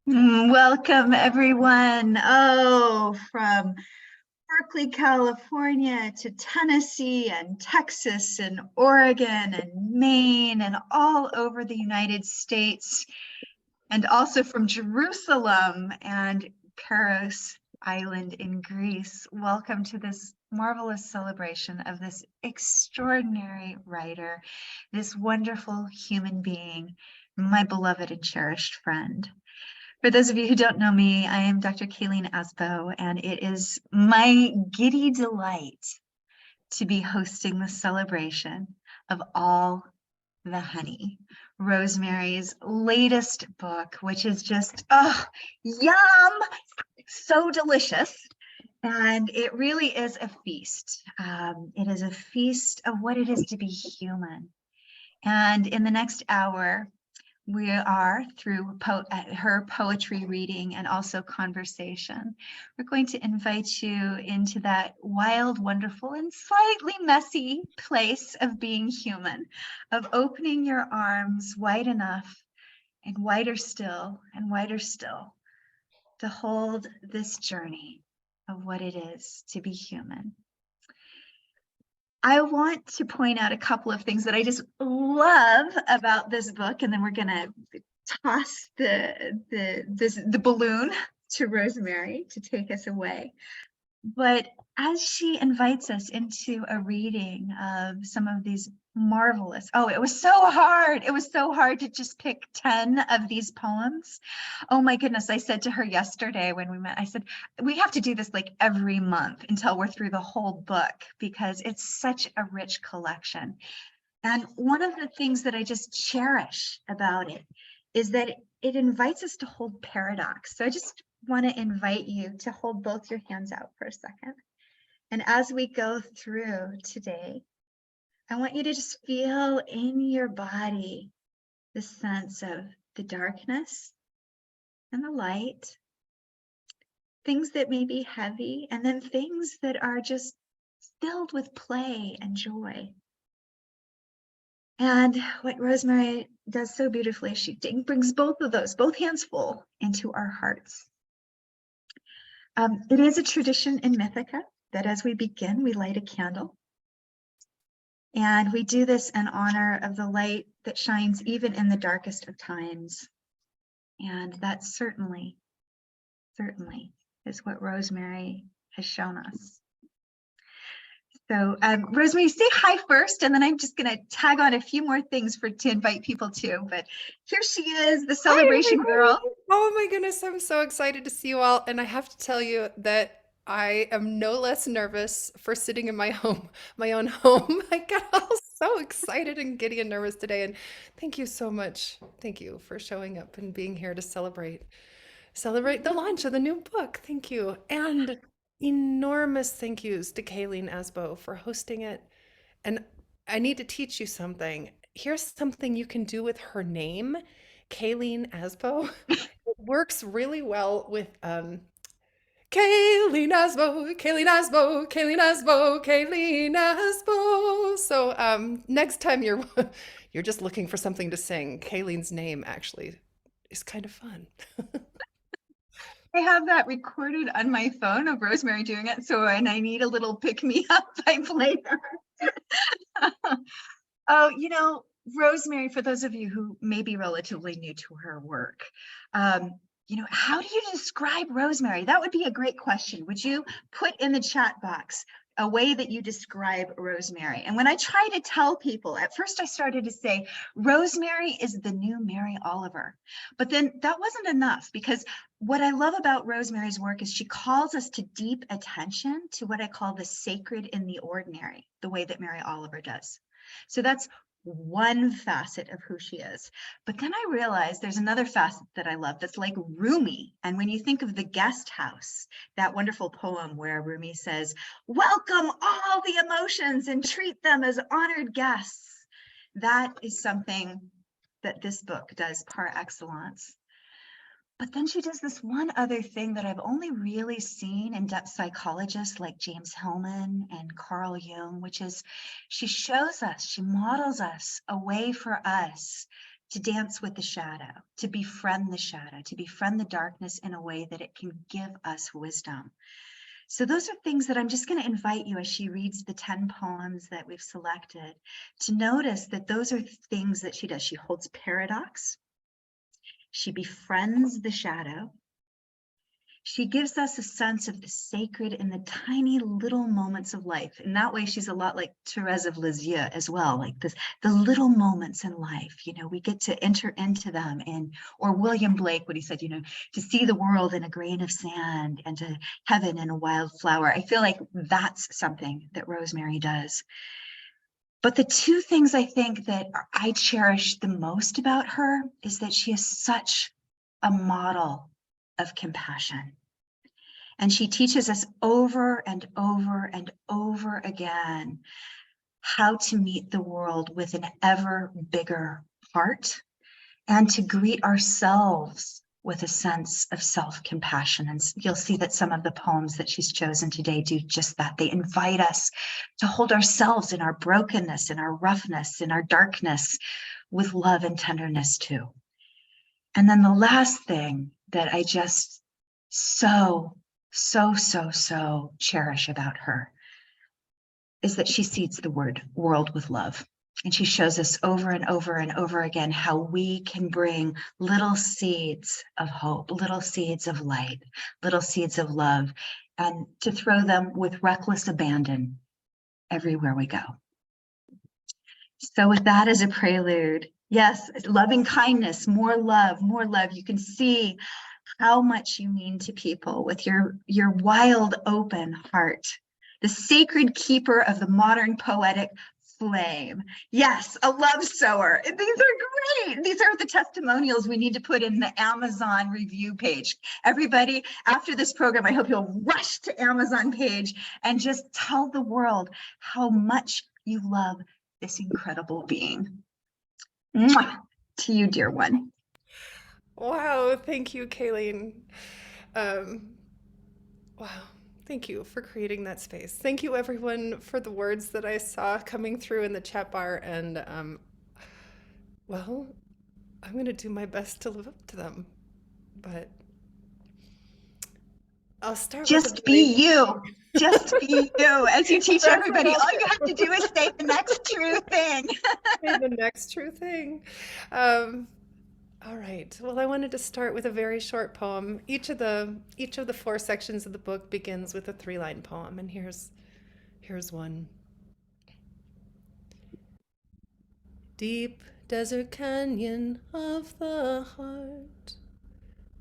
Welcome, everyone. Oh, from Berkeley, California to Tennessee and Texas and Oregon and Maine and all over the United States, and also from Jerusalem and Paros Island in Greece. Welcome to this marvelous celebration of this extraordinary writer, this wonderful human being, my beloved and cherished friend. For those of you who don't know me, I am Dr. Kayleen Asbo, and it is my giddy delight to be hosting the celebration of All the Honey, Rosemary's latest book, which is just, oh, yum, so delicious. And it really is a feast. It is a feast of what it is to be human. And in the next hour, we are, through her poetry reading and also conversation, we're going to invite you into that wild, wonderful, and slightly messy place of being human, of opening your arms wide enough and wider still to hold this journey of what it is to be human. I want to point out a couple of things that I just love about this book, and then we're going to toss the balloon to Rosemerry to take us away. But as she invites us into a reading of some of these marvelous, oh, it was so hard. It was so hard to just pick 10 of these poems. Oh my goodness. I said to her yesterday when we met, I said, we have to do this like every month until we're through the whole book, because it's such a rich collection. And one of the things that I just cherish about it is that it invites us to hold paradox. So I just want to invite you to hold both your hands out for a second. And as we go through today, I want you to just feel in your body the sense of the darkness and the light, things that may be heavy, and then things that are just filled with play and joy. And what Rosemerry does so beautifully, she brings both of those, both hands full, into our hearts. It is a tradition in Mythica that as we begin, we light a candle. And we do this in honor of the light that shines even in the darkest of times. And that certainly is what Rosemerry has shown us. So, Rosemary, say hi first, and then I'm just going to tag on a few more things to invite people to. But here she is, the Hi, celebration girl. everybody. Oh my goodness, I'm so excited to see you all. And I have to tell you that I am no less nervous for sitting in my home, my own home. I got all so excited and giddy and nervous today. And thank you so much. Thank you for showing up and being here to celebrate the launch of the new book. Thank you. And enormous thank yous to Kayleen Asbo for hosting it. And I need to teach you something. Here's something you can do with her name, Kayleen Asbo. It works really well with Kayleen Asbo, Kayleen Asbo, Kayleen Asbo, Kayleen Asbo. So next time you're just looking for something to sing, Kayleen's name actually is kind of fun. I have that recorded on my phone of Rosemary doing it. So when I need a little pick me up, I play her. Oh, Rosemary, for those of you who may be relatively new to her work, how do you describe Rosemary? That would be a great question. Would you put in the chat box a way that you describe Rosemary? And when I try to tell people, at first I started to say, Rosemary is the new Mary Oliver. But then that wasn't enough, because what I love about Rosemary's work is she calls us to deep attention to what I call the sacred in the ordinary, the way that Mary Oliver does. So that's one facet of who she is. But then I realized there's another facet that I love that's like Rumi. And when you think of The Guest House, that wonderful poem where Rumi says, welcome all the emotions and treat them as honored guests. That is something that this book does par excellence. But then she does this one other thing that I've only really seen in depth psychologists like James Hillman and Carl Jung, which is she shows us, she models us a way for us to dance with the shadow, to befriend the shadow, to befriend the darkness in a way that it can give us wisdom. So those are things that I'm just going to invite you, as she reads the 10 poems that we've selected, to notice that those are things that she does. She holds paradox. She befriends the shadow. She gives us a sense of the sacred in the tiny little moments of life. In that way, she's a lot like Therese of Lisieux as well, like the little moments in life, we get to enter into them. Or William Blake, what he said, to see the world in a grain of sand and to heaven in a wildflower. I feel like that's something that Rosemary does. But the two things I think that I cherish the most about her is that she is such a model of compassion. And she teaches us over and over and over again how to meet the world with an ever bigger heart and to greet ourselves with a sense of self-compassion. And you'll see that some of the poems that she's chosen today do just that. They invite us to hold ourselves in our brokenness, in our roughness, in our darkness, with love and tenderness too. And then the last thing that I just so cherish about her is that she seeds the world with love. And she shows us over and over and over again how we can bring little seeds of hope, little seeds of light, little seeds of love, and to throw them with reckless abandon everywhere we go. So with that as a prelude, yes, loving kindness, more love, more love. You can see how much you mean to people with your wild, open heart. The sacred keeper of the modern poetic flame. Yes, a love sower. These are great. These are the testimonials we need to put in the Amazon review page. Everybody, after this program, I hope you'll rush to Amazon page and just tell the world how much you love this incredible being. Mwah! To you, dear one. Wow, thank you, Kayleen. Um, wow, thank you for creating that space. Thank you, everyone, for the words that I saw coming through in the chat bar. And, well, I'm going to do my best to live up to them. But I'll start with a Just very be you. Just be you. As you teach That's what everybody, I'll all do. you have to do is say the next true thing. Say the next true thing. Um, all right. Well, I wanted to start with a very short poem. Each of the four sections of the book begins with a three-line poem, and Here's one. Deep desert canyon of the heart,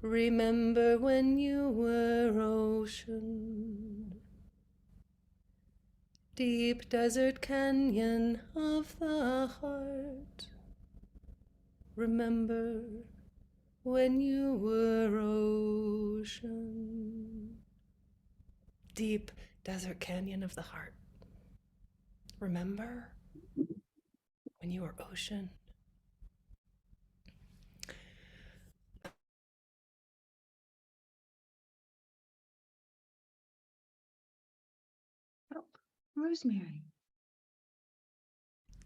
remember when you were ocean. Deep desert canyon of the heart, remember when you were ocean. Deep desert canyon of the heart, remember when you were ocean. Oh, Rosemerry.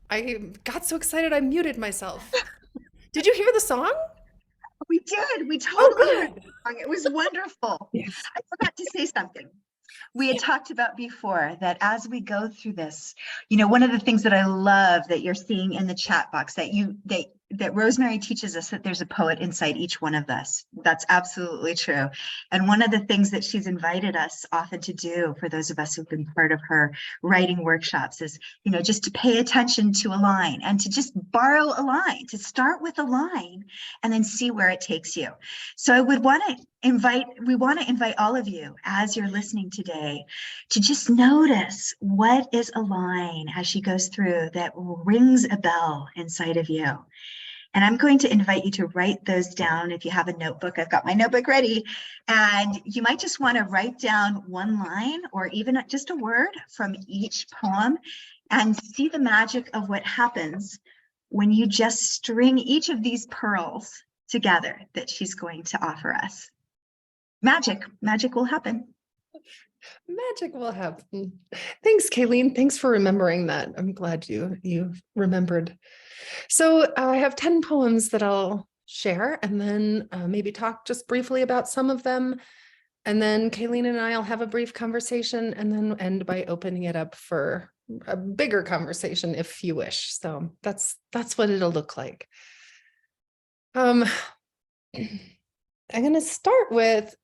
I got so excited I muted myself. Did you hear the song? We did. We Oh, totally heard good. the song. It was wonderful. Yes. I forgot to say something. We had talked about before that as we go through this, one of the things that I love that you're seeing in the chat box that Rosemerry teaches us that there's a poet inside each one of us. That's absolutely true. And one of the things that she's invited us often to do for those of us who've been part of her writing workshops is, just to pay attention to a line and to just borrow a line, to start with a line and then see where it takes you. So we want to invite all of you as you're listening today to just notice what is a line as she goes through that rings a bell inside of you. And I'm going to invite you to write those down. If you have a notebook, I've got my notebook ready. And you might just want to write down one line or even just a word from each poem and see the magic of what happens when you just string each of these pearls together that she's going to offer us. Magic will happen. Magic will happen. Thanks, Kayleen. Thanks for remembering that. I'm glad you remembered. So I have 10 poems that I'll share and then maybe talk just briefly about some of them. And then Kayleen and I will have a brief conversation and then end by opening it up for a bigger conversation if you wish. So that's what it'll look like. I'm going to start with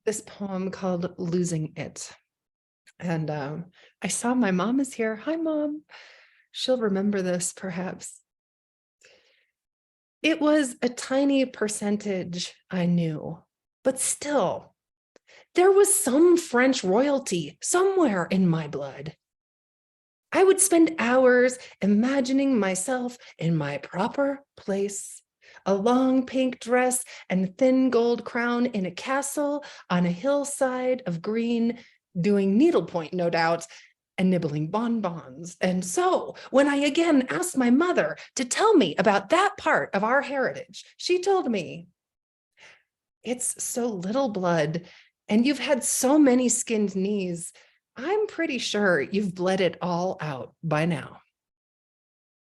this poem called Losing It. And I saw my mom is here. Hi, Mom. She'll remember this perhaps. It was a tiny percentage I knew, but still, there was some French royalty somewhere in my blood. I would spend hours imagining myself in my proper place, a long pink dress and thin gold crown in a castle on a hillside of green, doing needlepoint, no doubt, and nibbling bonbons. And so when I again asked my mother to tell me about that part of our heritage, she told me, it's so little blood, and you've had so many skinned knees. I'm pretty sure you've bled it all out by now.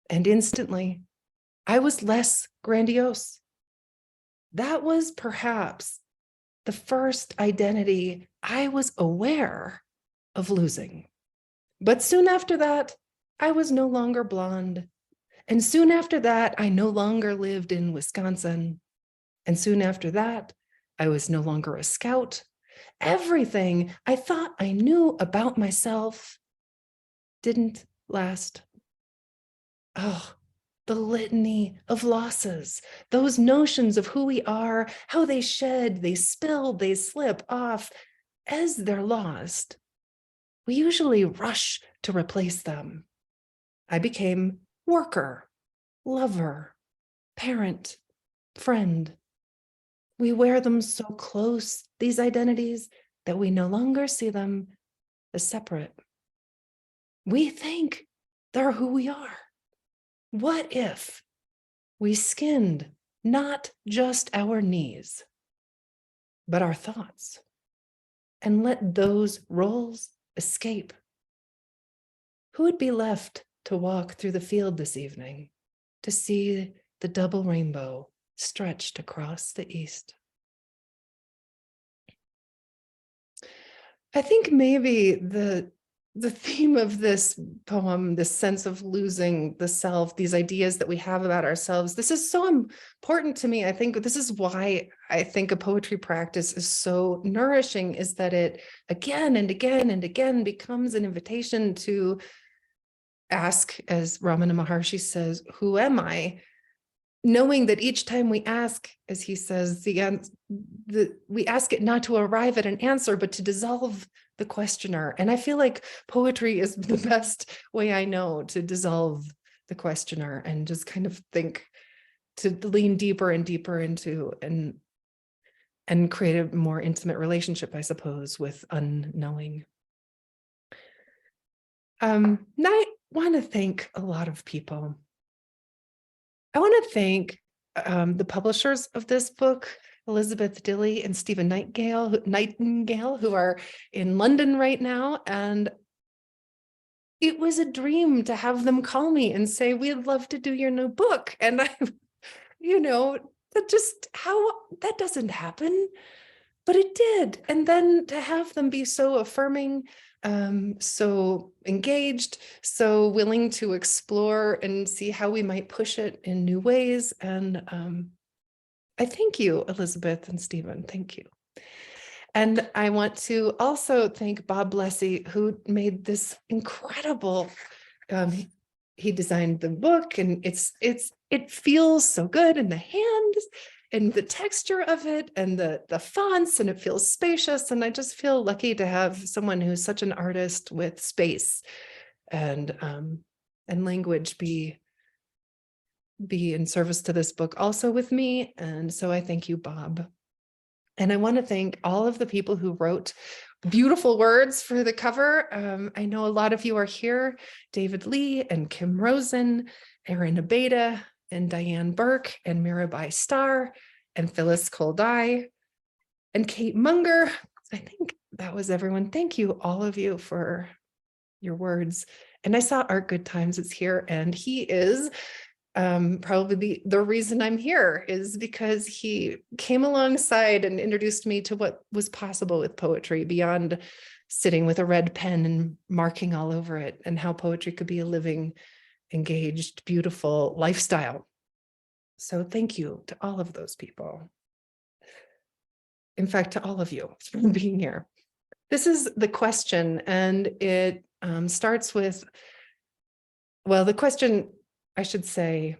And instantly, I was less grandiose. That was perhaps the first identity I was aware of losing. But soon after that, I was no longer blonde. And soon after that, I no longer lived in Wisconsin. And soon after that, I was no longer a scout. Everything I thought I knew about myself didn't last. Oh, the litany of losses, those notions of who we are, how they shed, they spill, they slip off. As they're lost, we usually rush to replace them. I became worker, lover, parent, friend. We wear them so close, these identities, that we no longer see them as separate. We think they're who we are. What if we skinned not just our knees, but our thoughts, and let those roles escape? Who would be left to walk through the field this evening to see the double rainbow stretched across the east? I think maybe the the theme of this poem, this sense of losing the self, these ideas that we have about ourselves, this is so important to me. I think this is why I think a poetry practice is so nourishing, is that it again and again and again becomes an invitation to ask, as Ramana Maharshi says, who am I? Knowing that each time we ask, as he says, we ask it not to arrive at an answer, but to dissolve the questioner. And I feel like poetry is the best way I know to dissolve the questioner and just kind of think, to lean deeper and deeper into and create a more intimate relationship, I suppose, with unknowing. I want to thank a lot of people. I want to thank the publishers of this book, Elizabeth Dilley and Stephen Nightingale, who are in London right now. And it was a dream to have them call me and say, we'd love to do your new book. And that doesn't happen, but it did. And then to have them be so affirming, so engaged, so willing to explore and see how we might push it in new ways. And I thank you, Elizabeth and Stephen. Thank you. And I want to also thank Bob Blessy, who made this incredible, he designed the book, and it feels so good in the hands, and the texture of it, and the fonts, and it feels spacious. And I just feel lucky to have someone who's such an artist with space and language be in service to this book also with me. And so I thank you, Bob. And I want to thank all of the people who wrote beautiful words for the cover. I know a lot of you are here: David Lee and Kim Rosen, Erin Abeda and Diane Burke and Mirabai Starr and Phyllis Koldai and Kate Munger. I think that was everyone. Thank you, all of you, for your words. And I saw Art Goodtimes is here, and he is probably the reason I'm here, is because he came alongside and introduced me to what was possible with poetry beyond sitting with a red pen and marking all over it, and how poetry could be a living, engaged, beautiful lifestyle. So thank you to all of those people. In fact, to all of you for being here. This is the question, and it starts with, well, the question, I should say,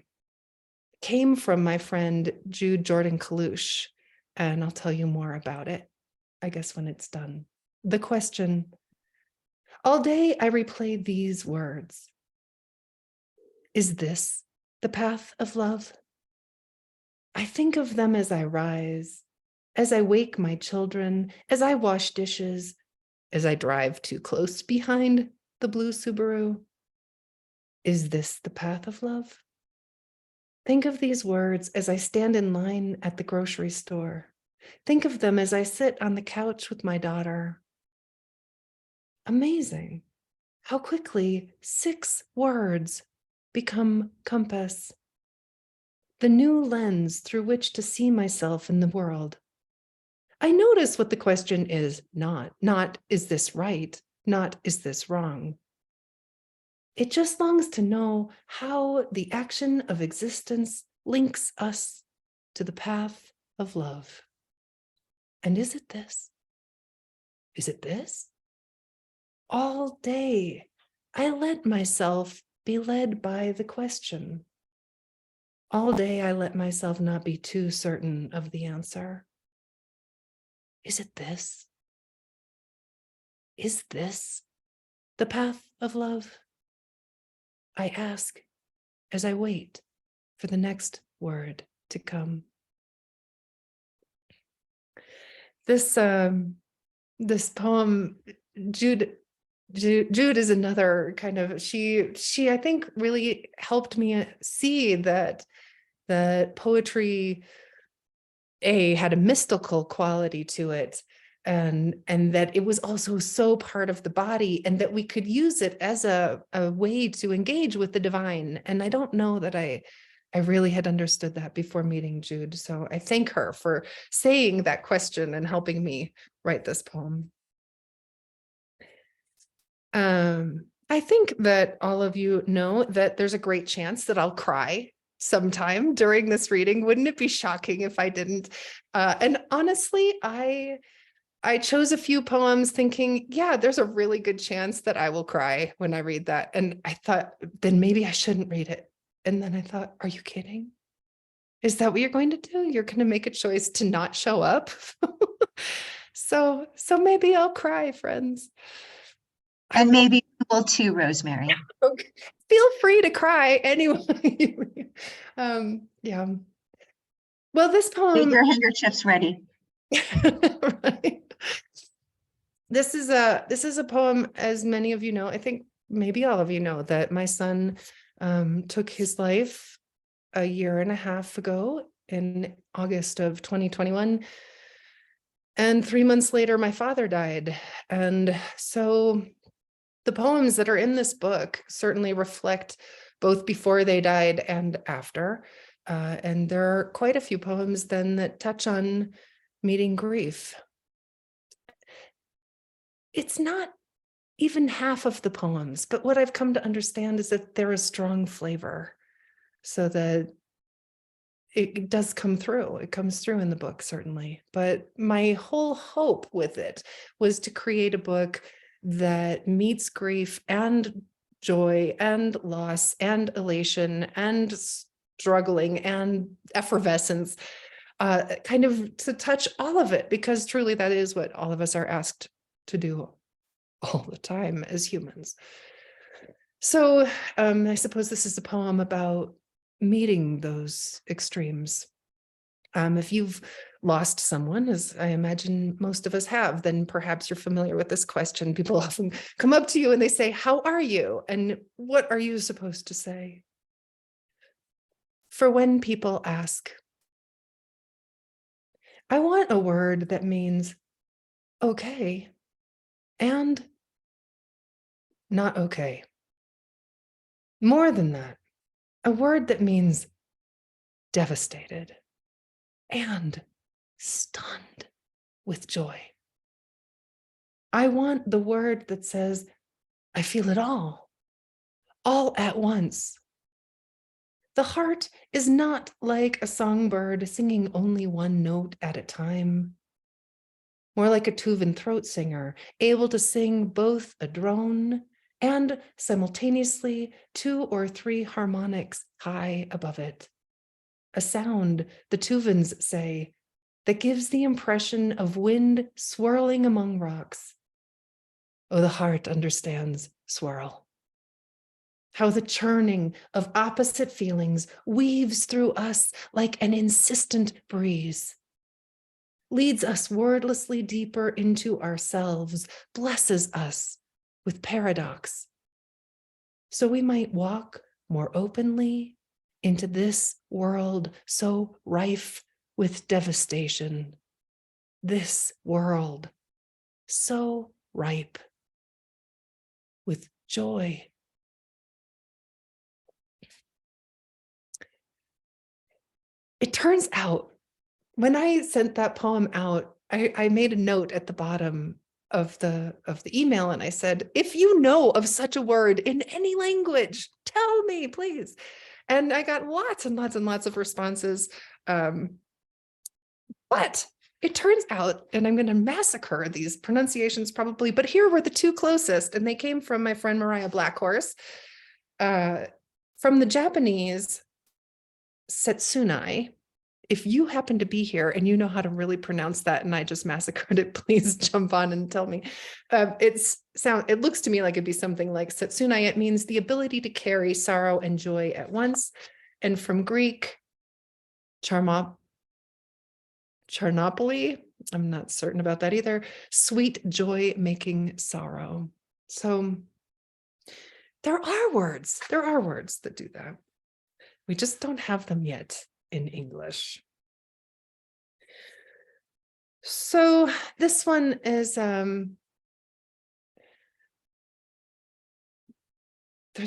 came from my friend Jude Jordan Kalush, and I'll tell you more about it, I guess, when it's done. The question: all day I replayed these words. Is this the path of love? I think of them as I rise, as I wake my children, as I wash dishes, as I drive too close behind the blue Subaru. Is this the path of love? Think of these words as I stand in line at the grocery store. Think of them as I sit on the couch with my daughter. Amazing how quickly 6 words become compass, the new lens through which to see myself in the world. I notice what the question is not is this right, not is this wrong. It just longs to know how the action of existence links us to the path of love. And is it this? Is it this? All day, I let myself be led by the question. All day, I let myself not be too certain of the answer. Is it this? Is this the path of love? I ask as I wait for the next word to come. This poem, Jude is another kind of, she I think really helped me see that poetry had a mystical quality to it, and that it was also so part of the body, and that we could use it as a way to engage with the divine. And I don't know that I really had understood that before meeting Jude. So I thank her for saying that question and helping me write this poem. I think that all of you know that there's a great chance that I'll cry sometime during this reading. Wouldn't it be shocking if I didn't? And honestly, I chose a few poems thinking, yeah, there's a really good chance that I will cry when I read that. And I thought, then maybe I shouldn't read it. And then I thought, are you kidding? Is that what you're going to do? You're going to make a choice to not show up? So maybe I'll cry, friends. I And will. maybe you will too, Rosemerry. Okay. Feel free to cry anyway. Yeah. Well, this Get poem, your handkerchiefs ready. right? This is a poem, as many of you know, I think maybe all of you know, that my son took his life a year and a half ago in August of 2021. And 3 months later, my father died. And so the poems that are in this book certainly reflect both before they died and after. And there are quite a few poems then that touch on meeting grief. It's not even half of the poems, but what I've come to understand is that they're a strong flavor, so that it does come through. It comes through in the book, certainly. But my whole hope with it was to create a book that meets grief and joy and loss and elation and struggling and effervescence, kind of to touch all of it, because truly that is what all of us are asked to do all the time as humans. So I suppose this is a poem about meeting those extremes. If you've lost someone, as I imagine most of us have, then perhaps you're familiar with this question. People often come up to you and they say, "How are you?" And what are you supposed to say? For when people ask, I want a word that means okay and not okay. More than that, a word that means devastated and stunned with joy. I want the word that says, I feel it all at once. The heart is not like a songbird singing only one note at a time, more like a Tuvan throat singer, able to sing both a drone and simultaneously 2 or 3 harmonics high above it. A sound, the Tuvans say, that gives the impression of wind swirling among rocks. Oh, the heart understands swirl. How the churning of opposite feelings weaves through us like an insistent breeze, leads us wordlessly deeper into ourselves, blesses us with paradox. So we might walk more openly into this world so rife with devastation, this world so ripe with joy. It turns out, when I sent that poem out, I made a note at the bottom of the email, and I said, if you know of such a word in any language, tell me, please. And I got lots and lots and lots of responses. But it turns out, and I'm going to massacre these pronunciations probably, but here were the 2 closest, and they came from my friend Mariah Blackhorse. From the Japanese, setsunai. If you happen to be here and you know how to really pronounce that and I just massacred it, please jump on and tell me. It looks to me like it'd be something like setsunai. It means the ability to carry sorrow and joy at once. And from Greek, Charnopoly, I'm not certain about that either, sweet joy making sorrow. So there are words that do that. We just don't have them yet in English. So this one is, there's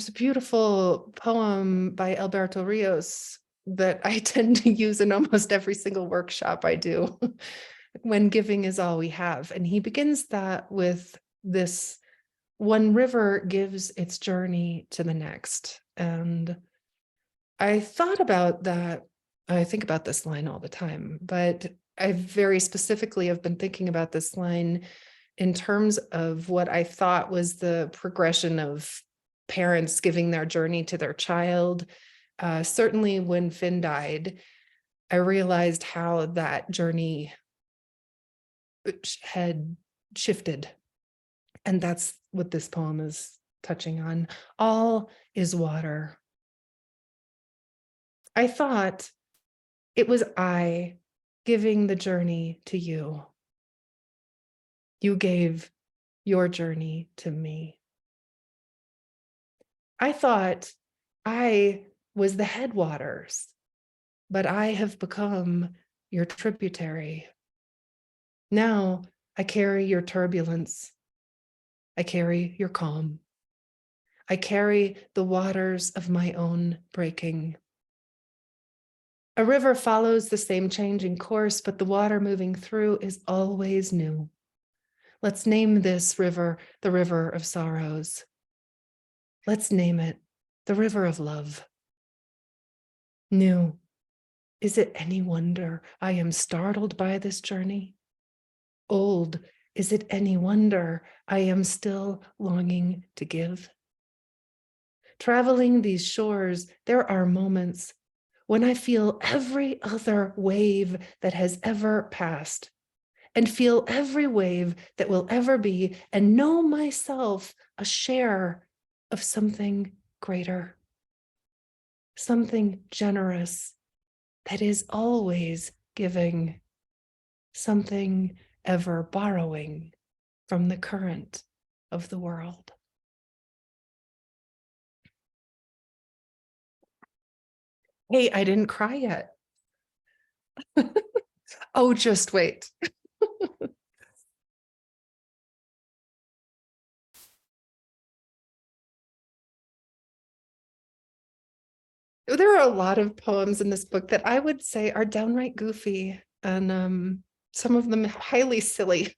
a beautiful poem by Alberto Rios that I tend to use in almost every single workshop I do. When giving is all we have. And he begins that with this one river gives its journey to the next. And I thought about that. I think about this line all the time, but I very specifically have been thinking about this line in terms of what I thought was the progression of parents giving their journey to their child. Certainly when Finn died, I realized how that journey had shifted. And that's what this poem is touching on. All is water. I thought it was I giving the journey to you. You gave your journey to me. I thought I was the headwaters, but I have become your tributary. Now I carry your turbulence. I carry your calm. I carry the waters of my own breaking. A river follows the same changing course, but the water moving through is always new. Let's name this river the river of sorrows. Let's name it the river of love. New. Is it any wonder I am startled by this journey? Old. Is it any wonder I am still longing to give? Traveling these shores, there are moments when I feel every other wave that has ever passed, and feel every wave that will ever be, and know myself a share of something greater, something generous that is always giving, something ever borrowing from the current of the world. Hey, I didn't cry yet. Oh, just wait. There are a lot of poems in this book that I would say are downright goofy, and some of them highly silly,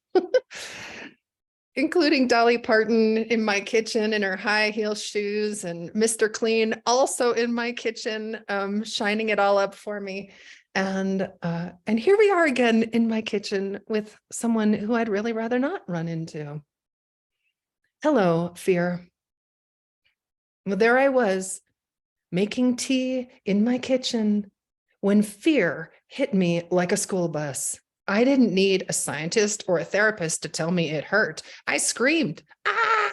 including Dolly Parton in my kitchen in her high heel shoes, and Mr. Clean also in my kitchen, shining it all up for me. And here we are again in my kitchen with someone who I'd really rather not run into. Hello, fear. Well, there I was, making tea in my kitchen when fear hit me like a school bus. I didn't need a scientist or a therapist to tell me it hurt. I screamed, ah!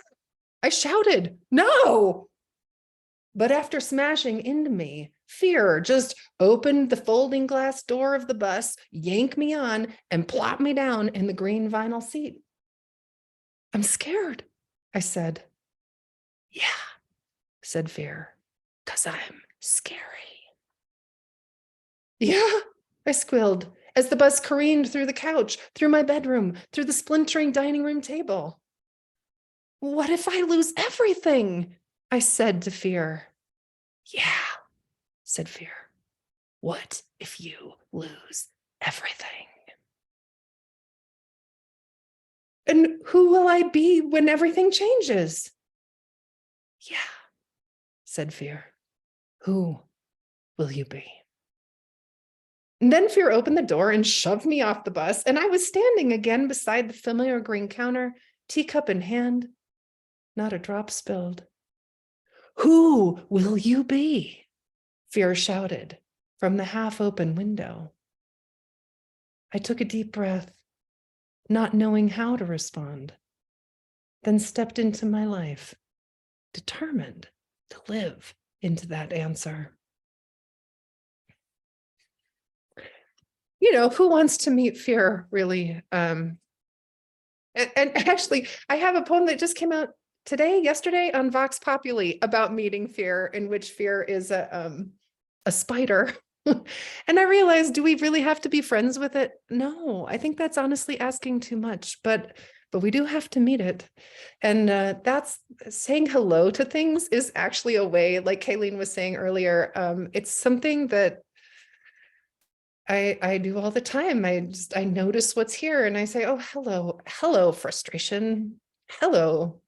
I shouted, no! But after smashing into me, fear just opened the folding glass door of the bus, yanked me on, and plopped me down in the green vinyl seat. I'm scared, I said. Yeah, said fear, 'cause I'm scary. Yeah, I squealed as the bus careened through the couch, through my bedroom, through the splintering dining room table. What if I lose everything? I said to fear. Yeah, said fear. What if you lose everything? And who will I be when everything changes? Yeah, said fear. Who will you be? And then fear opened the door and shoved me off the bus, and I was standing again beside the familiar green counter, teacup in hand, not a drop spilled. Who will you be? Fear shouted from the half-open window. I took a deep breath, not knowing how to respond, then stepped into my life, determined to live into that answer. You know, who wants to meet fear, really? And actually, I have a poem that just came out yesterday on Vox Populi about meeting fear, in which fear is a spider. And I realized, do we really have to be friends with it? No, I think that's honestly asking too much, but we do have to meet it. And that's saying hello to things is actually a way, like Kayleen was saying earlier, it's something that I do all the time. I notice what's here and I say, oh, hello, frustration. Hello,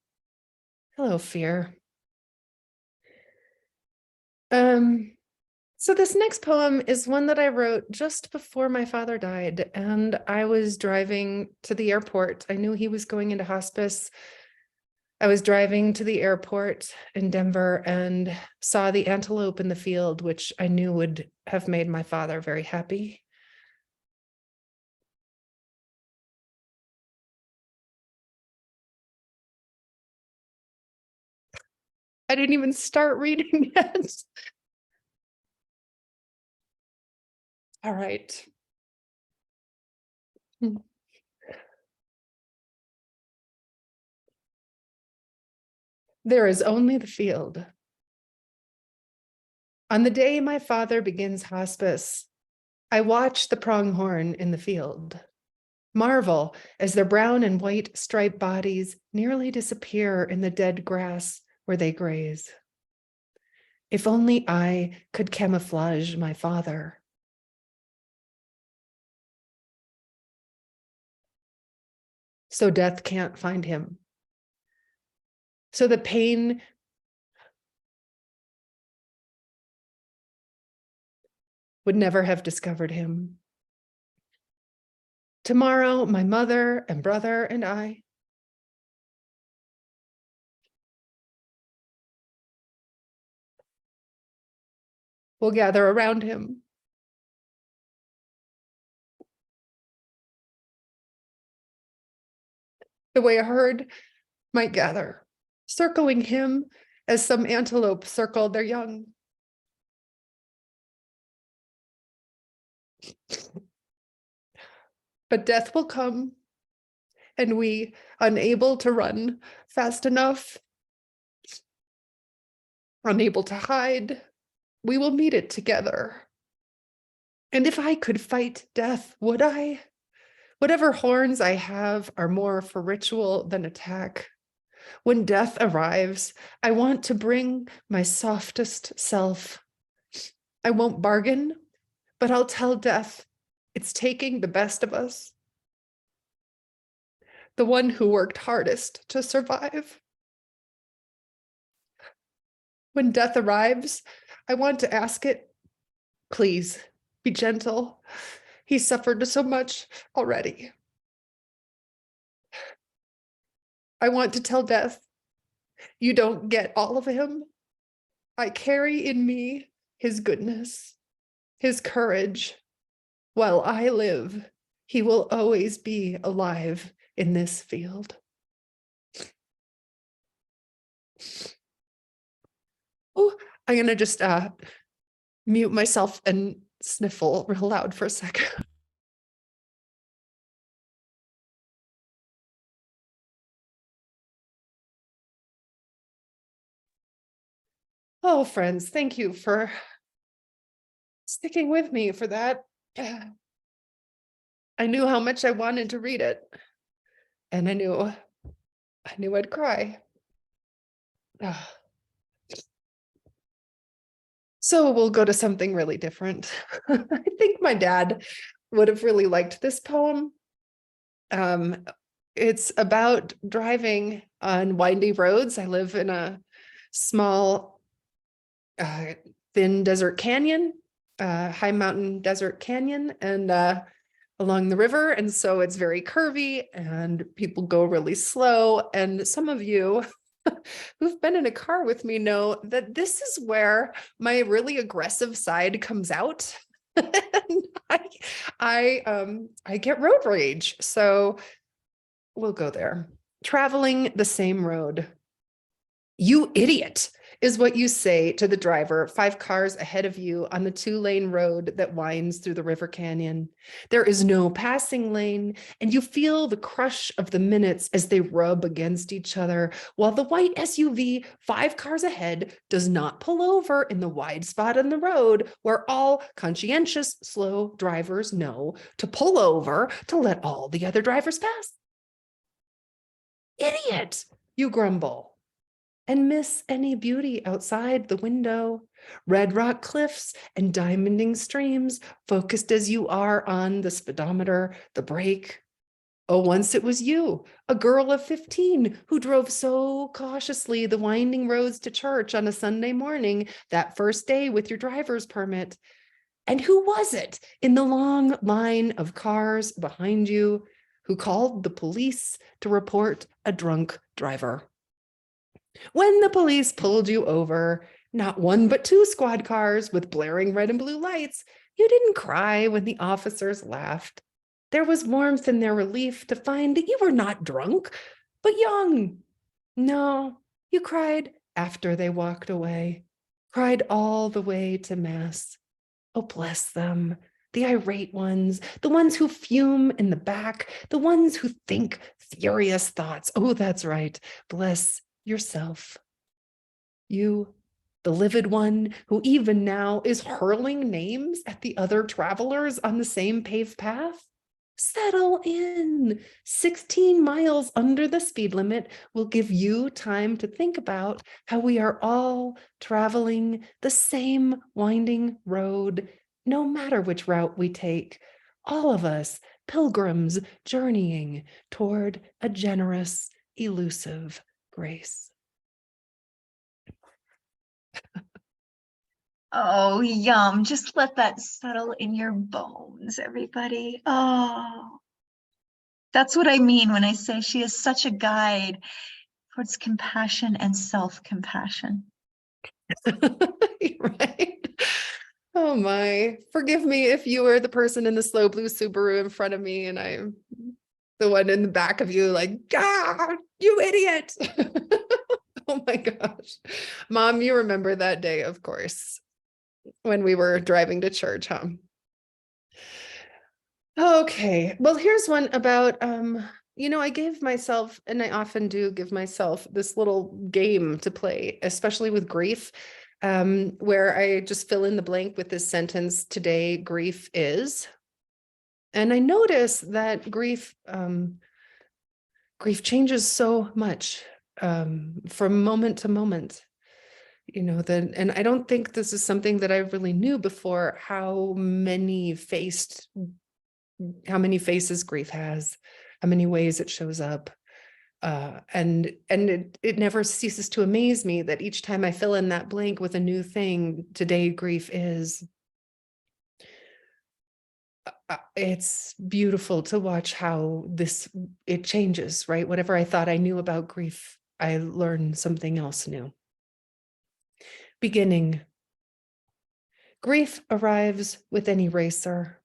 Hello, fear. So this next poem is one that I wrote just before my father died, and I was driving to the airport. I knew he was going into hospice. I was driving to the airport in Denver and saw the antelope in the field, which I knew would have made my father very happy. I didn't even start reading yet. All right. There is only the field. On the day my father begins hospice, I watch the pronghorn in the field, marvel as their brown and white striped bodies nearly disappear in the dead grass where they graze. If only I could camouflage my father. So death can't find him. So the pain would never have discovered him. Tomorrow, my mother and brother and I will gather around him. The way a herd might gather, circling him as some antelope circled their young. But death will come, and we, unable to run fast enough, unable to hide, we will meet it together. And if I could fight death, would I? Whatever horns I have are more for ritual than attack. When death arrives, I want to bring my softest self. I won't bargain, but I'll tell death it's taking the best of us. The one who worked hardest to survive. When death arrives, I want to ask it, please be gentle. He suffered so much already. I want to tell death, you don't get all of him. I carry in me his goodness, his courage. While I live, he will always be alive in this field. Oh, I'm gonna just mute myself and sniffle real loud for a second. Oh, friends, thank you for sticking with me for that. I knew how much I wanted to read it, and I knew I'd cry. Ah. So we'll go to something really different. I think my dad would have really liked this poem. It's about driving on windy roads. I live in a small, thin desert canyon, high mountain desert canyon, and along the river. And so it's very curvy and people go really slow. And some of you who've been in a car with me know that this is where my really aggressive side comes out. And I get road rage. So we'll go there. Traveling the same road. You idiot, is what you say to the driver 5 cars ahead of you on the 2-lane road that winds through the river canyon. There is no passing lane, and you feel the crush of the minutes as they rub against each other, while the white SUV 5 cars ahead does not pull over in the wide spot on the road where all conscientious, slow drivers know to pull over to let all the other drivers pass. Idiot, you grumble, and miss any beauty outside the window. Red rock cliffs and diamonding streams, focused as you are on the speedometer, the brake. Oh, once it was you, a girl of 15 who drove so cautiously the winding roads to church on a Sunday morning, that first day with your driver's permit. And who was it in the long line of cars behind you who called the police to report a drunk driver? When the police pulled you over, not one but two squad cars with blaring red and blue lights, you didn't cry when the officers laughed. There was warmth in their relief to find that you were not drunk, but young. No, you cried after they walked away, cried all the way to Mass. Oh, bless them, the irate ones, the ones who fume in the back, the ones who think furious thoughts. Oh, that's right. Bless yourself. You, the livid one who even now is hurling names at the other travelers on the same paved path. Settle in. 16 miles under the speed limit will give you time to think about how we are all traveling the same winding road, no matter which route we take. All of us pilgrims journeying toward a generous, elusive grace. Oh, yum. Just let that settle in your bones, everybody. Oh, that's what I mean when I say she is such a guide towards compassion and self-compassion. Right? Oh my. Forgive me if you were the person in the slow blue Subaru in front of me and I'm the one in the back of you, like, ah, you idiot. Oh my gosh. Mom, you remember that day, of course, when we were driving to church, huh? Okay. Well, here's one about I gave myself, and I often do give myself this little game to play, especially with grief, where I just fill in the blank with this sentence, today grief is. And I notice that grief changes so much from moment to moment. And I don't think this is something that I really knew before, how many faces grief has, how many ways it shows up. And it never ceases to amaze me that each time I fill in that blank with a new thing, today grief is. It's beautiful to watch how it changes, right? Whatever I thought I knew about grief, I learn something else new. Beginning. Grief arrives with an eraser.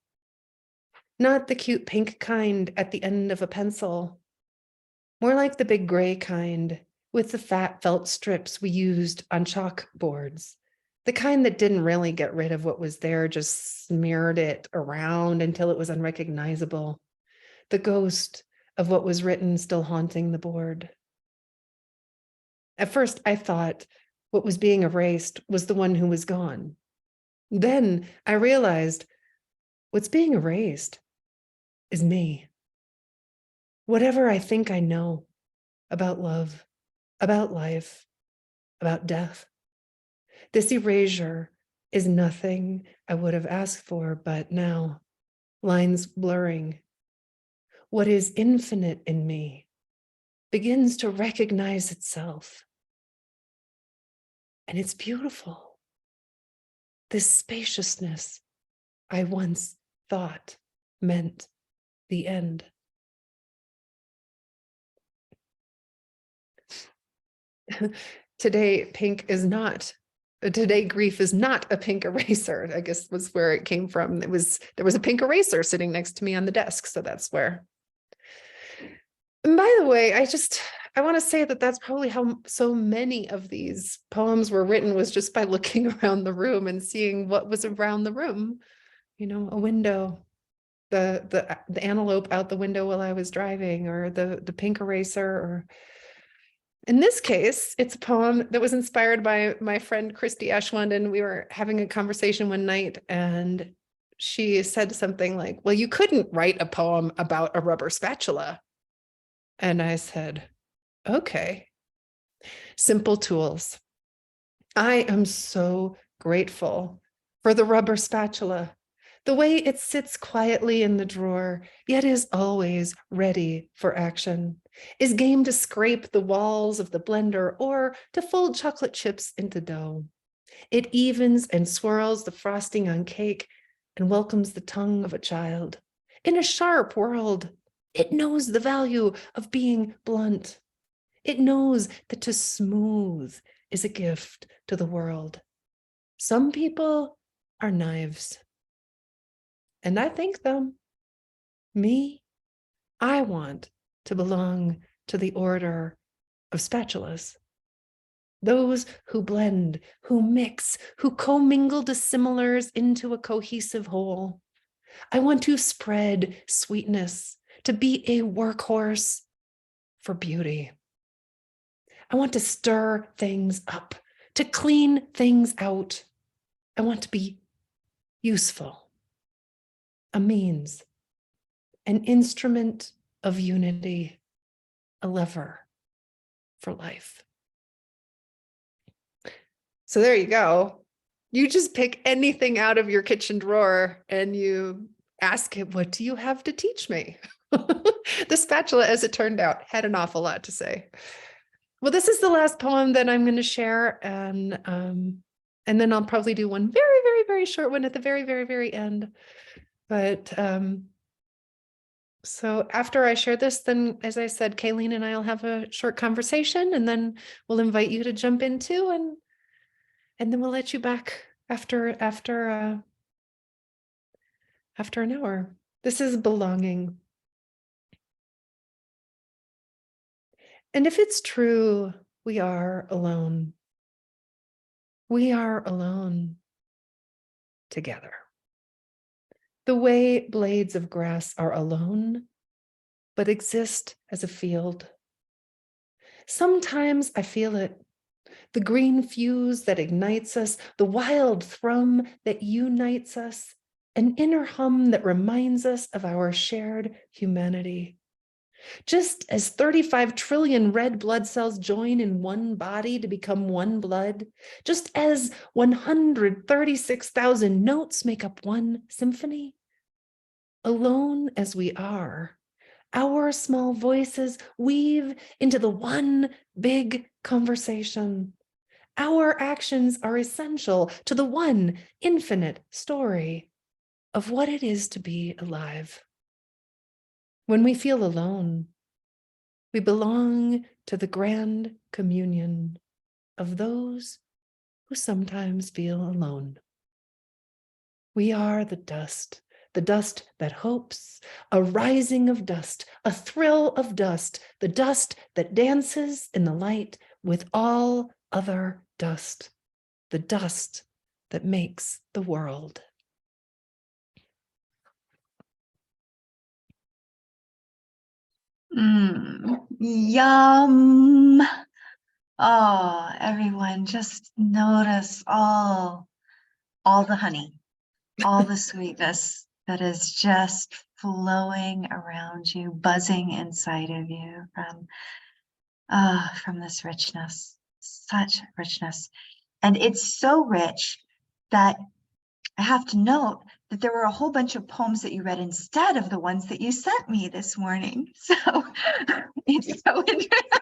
Not the cute pink kind at the end of a pencil. More like the big gray kind with the fat felt strips we used on chalkboards. The kind that didn't really get rid of what was there, just smeared it around until it was unrecognizable. The ghost of what was written still haunting the board. At first, I thought what was being erased was the one who was gone. Then I realized what's being erased is me. Whatever I think I know about love, about life, about death. This erasure is nothing I would have asked for, but now, lines blurring. What is infinite in me begins to recognize itself. And it's beautiful. This spaciousness I once thought meant the end. Today, grief is not a pink eraser, I guess was where it came from. There was a pink eraser sitting next to me on the desk. So that's where. And by the way, I want to say that that's probably how so many of these poems were written, was just by looking around the room and seeing what was around the room. A window, the antelope out the window while I was driving, or the pink eraser, or in this case, it's a poem that was inspired by my friend Christy Ashwand, and we were having a conversation one night, and she said something like, well, you couldn't write a poem about a rubber spatula. And I said, okay. Simple tools. I am so grateful for the rubber spatula The way it sits quietly in the drawer, yet is always ready for action, is game to scrape the walls of the blender or to fold chocolate chips into dough. It evens and swirls the frosting on cake and welcomes the tongue of a child. In a sharp world, it knows the value of being blunt. It knows that to smooth is a gift to the world. Some people are knives. And I thank them. Me, I want to belong to the order of spatulas. Those who blend, who mix, who commingle dissimilars into a cohesive whole. I want to spread sweetness, to be a workhorse for beauty. I want to stir things up, to clean things out. I want to be useful, a means, an instrument of unity, a lever for life. So there you go. You just pick anything out of your kitchen drawer and you ask it, what do you have to teach me? The spatula, as it turned out, had an awful lot to say. Well, this is the last poem that I'm going to share. And then I'll probably do one very, very, very short one at the very, very, very end. But so after I share this, then, as I said, Kayleen and I will have a short conversation, and then we'll invite you to jump in too, and then we'll let you back after an hour. This is belonging. And if it's true, we are alone. We are alone together. The way blades of grass are alone, but exist as a field. Sometimes I feel it, the green fuse that ignites us, the wild thrum that unites us, an inner hum that reminds us of our shared humanity. Just as 35 trillion red blood cells join in one body to become one blood, just as 136,000 notes make up one symphony, alone as we are, our small voices weave into the one big conversation. Our actions are essential to the one infinite story of what it is to be alive. When we feel alone, we belong to the grand communion of those who sometimes feel alone. We are the dust that hopes, a rising of dust, a thrill of dust, the dust that dances in the light with all other dust, the dust that makes the world. Yum. Oh, everyone, just notice all the honey, all the sweetness that is just flowing around you, buzzing inside of you from this richness, such richness. And it's so rich that I have to note that there were a whole bunch of poems that you read instead of the ones that you sent me this morning. So it's so interesting.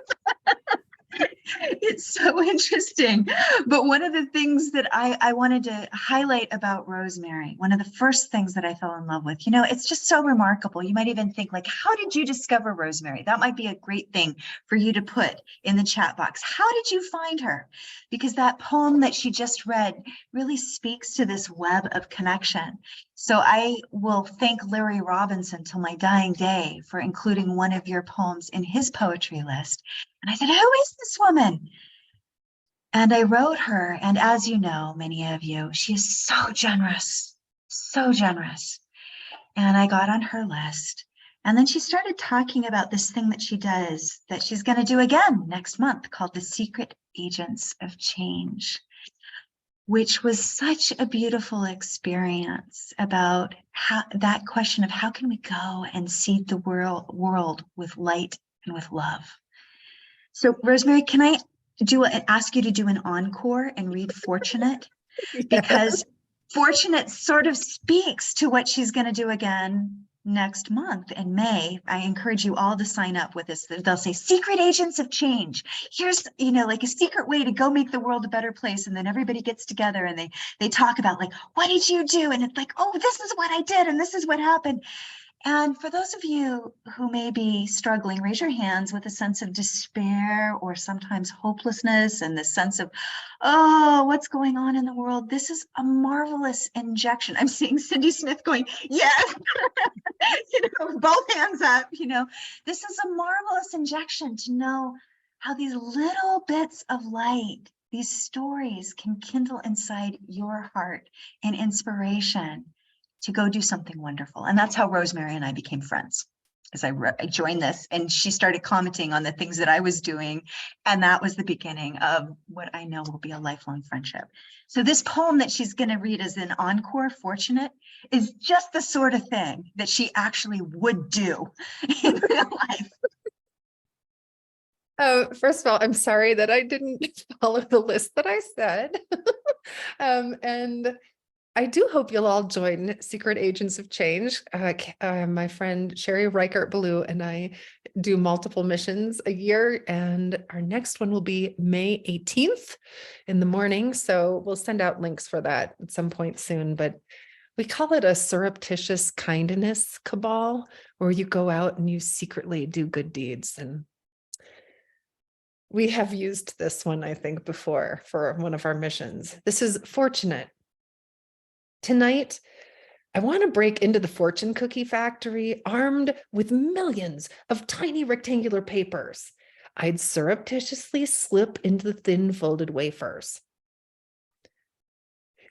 It's so interesting. But one of the things that I wanted to highlight about Rosemerry, one of the first things that I fell in love with, it's just so remarkable. You might even think, like, how did you discover Rosemerry? That might be a great thing for you to put in the chat box. How did you find her? Because that poem that she just read really speaks to this web of connection. So I will thank Larry Robinson till my dying day for including one of your poems in his poetry list. And I said, who is this woman? And I wrote her, and as you know, many of you, she is so generous, so generous. And I got on her list. And then she started talking about this thing that she does that she's going to do again next month called The Secret Agents of Change, which was such a beautiful experience about that question of how can we go and seed the world with light and with love. So Rosemerry, can I ask you to do an encore and read Fortunate? Yes. Because Fortunate sort of speaks to what she's going to do again next month in May. I encourage you all to sign up with this. They'll say secret agents of change. Here's, like a secret way to go make the world a better place. And then everybody gets together and they talk about like, what did you do? And it's like, oh, this is what I did. And this is what happened. And for those of you who may be struggling, raise your hands with a sense of despair or sometimes hopelessness and the sense of, oh, what's going on in the world? This is a marvelous injection. I'm seeing Cindy Smith going, yes, both hands up, This is a marvelous injection to know how these little bits of light, these stories can kindle inside your heart and inspiration to go do something wonderful. And that's how Rosemerry and I became friends, as I joined this, and she started commenting on the things that I was doing. And that was the beginning of what I know will be a lifelong friendship. So this poem that she's going to read as an encore, Fortunate, is just the sort of thing that she actually would do in real life. First of all, I'm sorry that I didn't follow the list that I said. And I do hope you'll all join Secret Agents of Change. My friend Sherry Reichert-Ballou and I do multiple missions a year, and our next one will be May 18th in the morning. So we'll send out links for that at some point soon. But we call it a surreptitious kindness cabal, where you go out and you secretly do good deeds. And we have used this one, I think, before for one of our missions. This is Fortunate. Tonight, I want to break into the fortune cookie factory armed with millions of tiny rectangular papers. I'd surreptitiously slip into the thin folded wafers.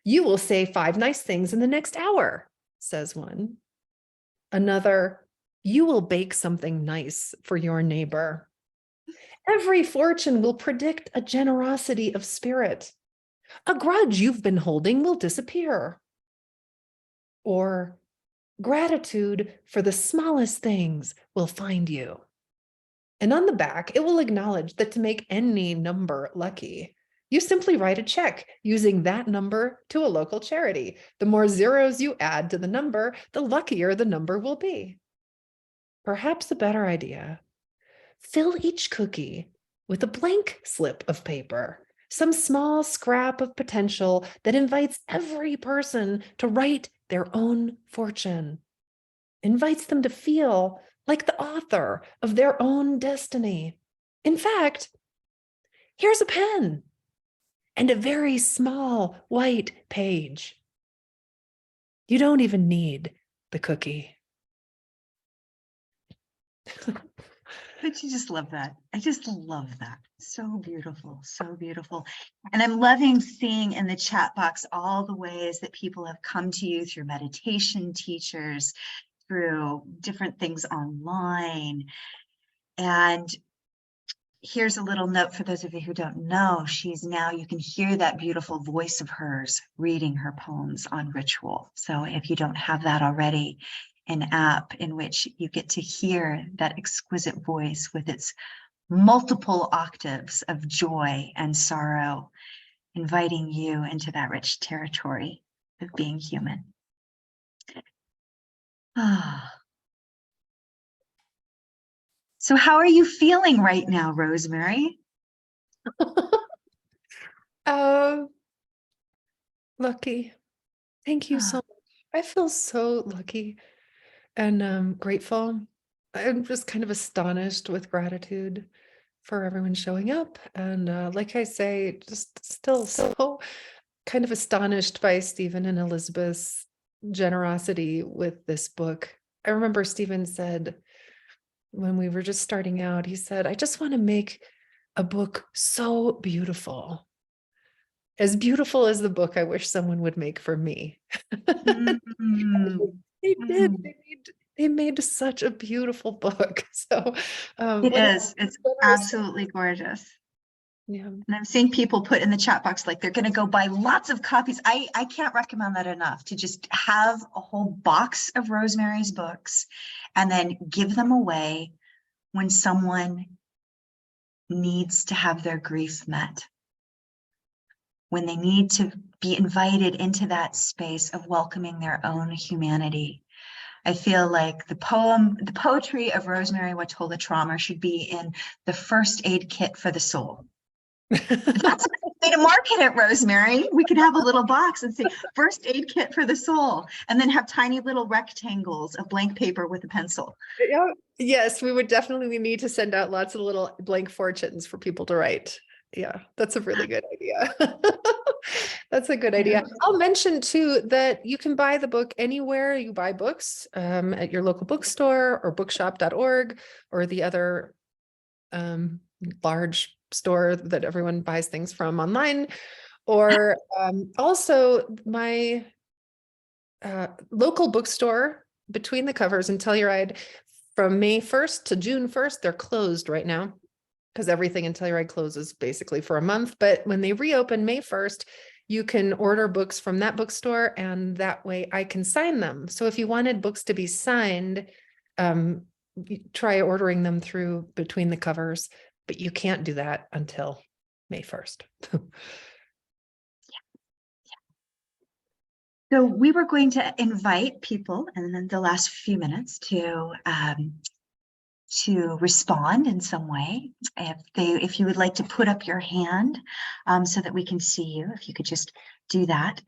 You will say 5 nice things in the next hour, says one. Another, you will bake something nice for your neighbor. Every fortune will predict a generosity of spirit. A grudge you've been holding will disappear. Or gratitude for the smallest things will find you. And on the back, it will acknowledge that to make any number lucky, you simply write a check using that number to a local charity. The more zeros you add to the number, the luckier the number will be. Perhaps a better idea, fill each cookie with a blank slip of paper, some small scrap of potential that invites every person to write their own fortune, invites them to feel like the author of their own destiny. In fact, here's a pen and a very small white page. You don't even need the cookie. Don't you just love that? I just love that. So beautiful, so beautiful. And I'm loving seeing in the chat box all the ways that people have come to you through meditation teachers, through different things online. And here's a little note for those of you who don't know. You can hear that beautiful voice of hers reading her poems on Ritual. So if you don't have that already, an app in which you get to hear that exquisite voice with its multiple octaves of joy and sorrow, inviting you into that rich territory of being human. So how are you feeling right now, Rosemerry? Lucky. Thank you so much. I feel so lucky and grateful. I'm just kind of astonished with gratitude for everyone showing up. And like I say, just still so kind of astonished by Stephen and Elizabeth's generosity with this book. I remember Stephen said when we were just starting out, he said, I just want to make a book so beautiful. As beautiful as the book I wish someone would make for me. They did. They made such a beautiful book. So it is. It's absolutely gorgeous. Yeah. And I'm seeing people put in the chat box like they're going to go buy lots of copies. I can't recommend that enough, to just have a whole box of Rosemerry's books and then give them away when someone needs to have their grief met. when they need to be invited into that space of welcoming their own humanity. I feel like the poetry of Rosemerry What Told the Trauma should be in the first aid kit for the soul. That's a way to market it, Rosemerry. We could have a little box and say first aid kit for the soul, and then have tiny little rectangles of blank paper with a pencil. Yeah. Yes, we would definitely need to send out lots of little blank fortunes for people to write. Yeah, that's a really good idea. That's a good idea. I'll mention too that you can buy the book anywhere you buy books, at your local bookstore or bookshop.org or the other large store that everyone buys things from online, or also my local bookstore Between the Covers and Telluride from May 1st to June 1st. They're closed right now because everything in Telluride closes basically for a month. But when they reopen May 1st, you can order books from that bookstore, and that way I can sign them. So if you wanted books to be signed, try ordering them through Between the Covers, but you can't do that until May 1st. So we were going to invite people in the last few minutes to respond in some way. If you would like to put up your hand so that we can see you, if you could just do that.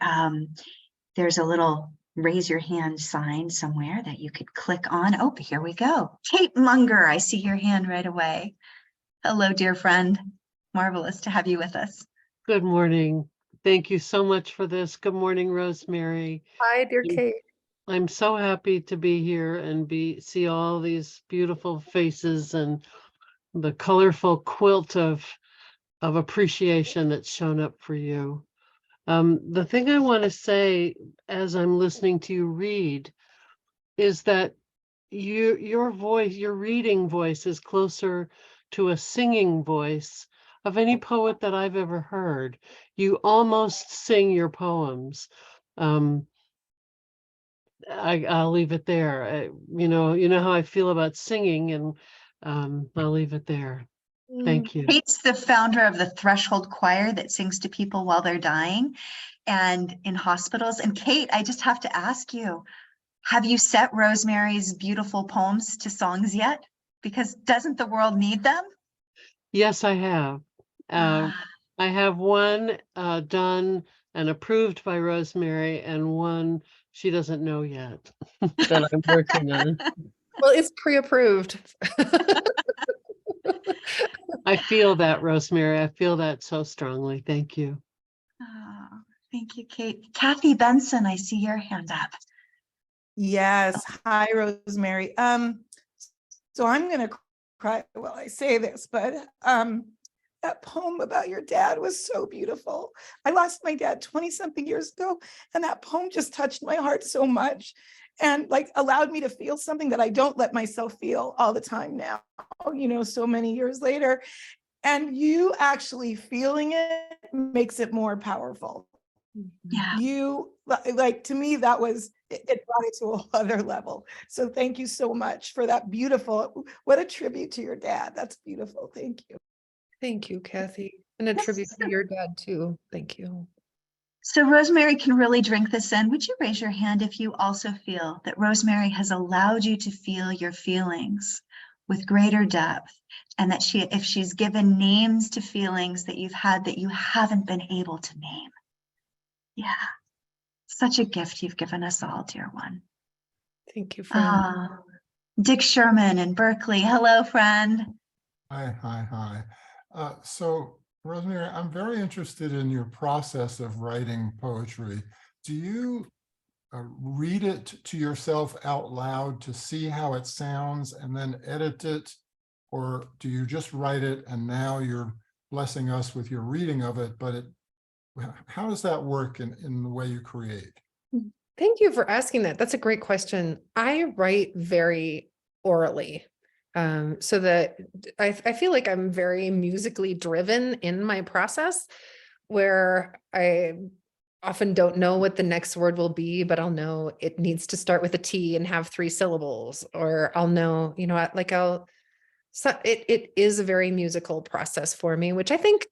There's a little raise your hand sign somewhere that you could click on. Oh, here we go. Kate Munger, I see your hand right away. Hello, dear friend. Marvelous to have you with us. Good morning. Thank you so much for this. Good morning, Rosemerry. Hi, dear Kate. I'm so happy to be here and see all these beautiful faces and the colorful quilt of appreciation that's shown up for you. The thing I want to say as I'm listening to you read is that your voice, your reading voice is closer to a singing voice of any poet that I've ever heard. You almost sing your poems. I'll leave it there. You know how I feel about singing, and I'll leave it there. Thank you. Kate's the founder of the Threshold Choir that sings to people while they're dying and in hospitals. And Kate, I just have to ask you, have you set Rosemerry's beautiful poems to songs yet? Because doesn't the world need them? Yes, I have. I have one done and approved by Rosemerry, and one she doesn't know yet that I'm working on. Well, it's pre-approved. I feel that, Rosemerry. I feel that so strongly. Thank you. Oh, thank you, Kate. Kathy Benson, I see your hand up. Yes. Hi, Rosemerry. So I'm going to cry while I say this, but that poem about your dad was so beautiful. I lost my dad 20-something years ago, and that poem just touched my heart so much and like allowed me to feel something that I don't let myself feel all the time now, so many years later. And you actually feeling it makes it more powerful. Yeah. You, like, to me, that was, it brought it to a whole other level. So thank you so much for that beautiful, what a tribute to your dad. That's beautiful. Thank you. Thank you, Kathy. And a tribute to your dad too. Thank you. So Rosemerry can really drink this in. Would you raise your hand if you also feel that Rosemerry has allowed you to feel your feelings with greater depth, and that if she's given names to feelings that you've had that you haven't been able to name? Yeah, such a gift you've given us all, dear one. Thank you, friend. Dick Sherman in Berkeley. Hello, friend. Hi. So, Rosemerry, I'm very interested in your process of writing poetry. Do you read it to yourself out loud to see how it sounds and then edit it? Or do you just write it and now you're blessing us with your reading of it, but how does that work in the way you create? Thank you for asking that. That's a great question. I write very orally. So that I feel like I'm very musically driven in my process, where I often don't know what the next word will be, but I'll know it needs to start with a T and have 3 syllables, or I'll know, so it is a very musical process for me, which I think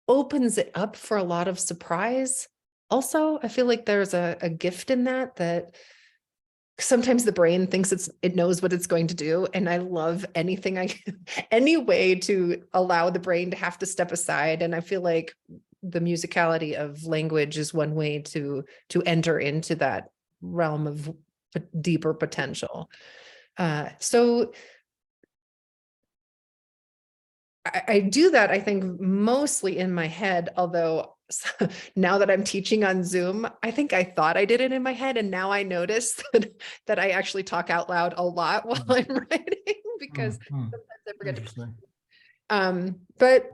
opens it up for a lot of surprise. Also, I feel like there's a gift in that sometimes the brain thinks it knows what it's going to do. And I love anything any way to allow the brain to have to step aside. And I feel like the musicality of language is one way to enter into that realm of deeper potential. So I do that, I think, mostly in my head, although now that I'm teaching on Zoom, I think I thought I did it in my head. And now I notice that I actually talk out loud a lot while I'm writing because sometimes I forget to. But